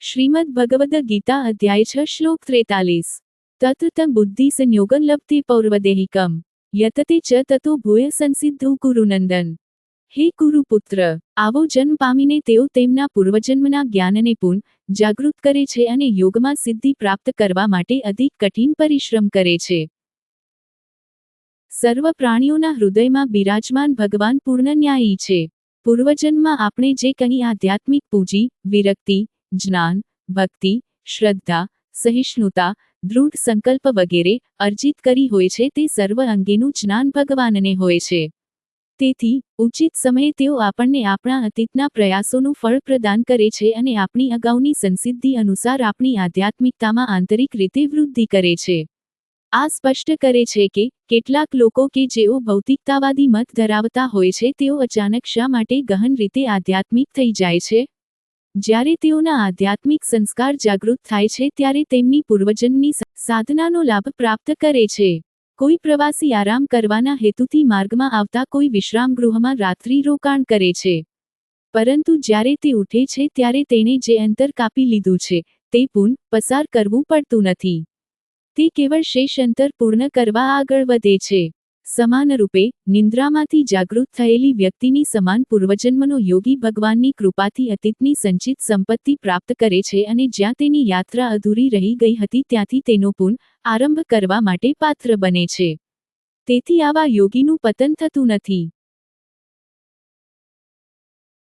श्रीमद् भगवद गीता अध्याय 6 श्लोक 43। तत्र तं बुद्धि संयोगं लभते पौर्वदेहिकम् यतते च ततो भूय संसिद्धौ कुरुनंदन। હે કુરુપુત્ર, આવો જન્મ પામીને તેઓ તેમના પૂર્વજન્મના જ્ઞાનને પૂર્ણ જાગૃત કરે છે અને યોગમાં સિદ્ધિ પ્રાપ્ત કરવા માટે અધિક કઠિન પરિશ્રમ કરે છે। સર્વ પ્રાણીઓના હૃદયમાં બિરાજમાન ભગવાન પૂર્ણ ન્યાયી છે। પૂર્વજન્મમાં આપણે જે કંઈ આધ્યાત્મિક પૂજી, વિરક્તિ, જ્ઞાન, ભક્તિ, શ્રદ્ધા, સહિષ્ણુતા, દૃઢ સંકલ્પ વગેરે અર્જિત કરી હોય છે તે સર્વ અંગેનું જ્ઞાન ભગવાનને હોય છે। તેથી ઉચિત સમયે તેઓ આપણને આપણા અતીતના પ્રયાસોનું ફળ પ્રદાન કરે છે અને આપણી અગાઉની સંસિદ્ધિ અનુસાર આપણી આધ્યાત્મિકતામાં આંતરિક રીતે વૃદ્ધિ કરે છે। આ સ્પષ્ટ કરે છે કે કેટલાક લોકો કે જેઓ ભૌતિકતાવાદી મત ધરાવતા હોય છે તેઓ અચાનક શા માટે ગહન રીતે આધ્યાત્મિક થઈ જાય છે? જ્યારે તેઓના આધ્યાત્મિક સંસ્કાર જાગૃત થાય છે ત્યારે તેમની પૂર્વજન્મની સાધનાનો લાભ પ્રાપ્ત કરે છે। કોઈ પ્રવાસી આરામ કરવાના હેતુથી માર્ગમાં આવતા કોઈ વિશ્રામ ગૃહમાં રાત્રિ રોકાણ કરે છે, પરંતુ જ્યારે તે ઉઠે છે ત્યારે તેણે જે અંતર કાપી લીધું છે તે પૂર્ણ પસાર કરવું પડતું નથી। તે કેવળ શેષ અંતર પૂર્ણ કરવા આગળ વધે છે। સમાનરૂપે નિંદ્રામાંથી જાગૃત થયેલી વ્યક્તિની સમાન પૂર્વજન્મનો યોગી ભગવાનની કૃપાથી અતીતની સંચિત સંપત્તિ પ્રાપ્ત કરે છે અને જ્યાં તેની યાત્રા અધૂરી રહી ગઈ હતી ત્યાંથી તેનો પુનઃ આરંભ કરવા માટે પાત્ર બને છે। તેથી આવા યોગીનું પતન થતું નથી।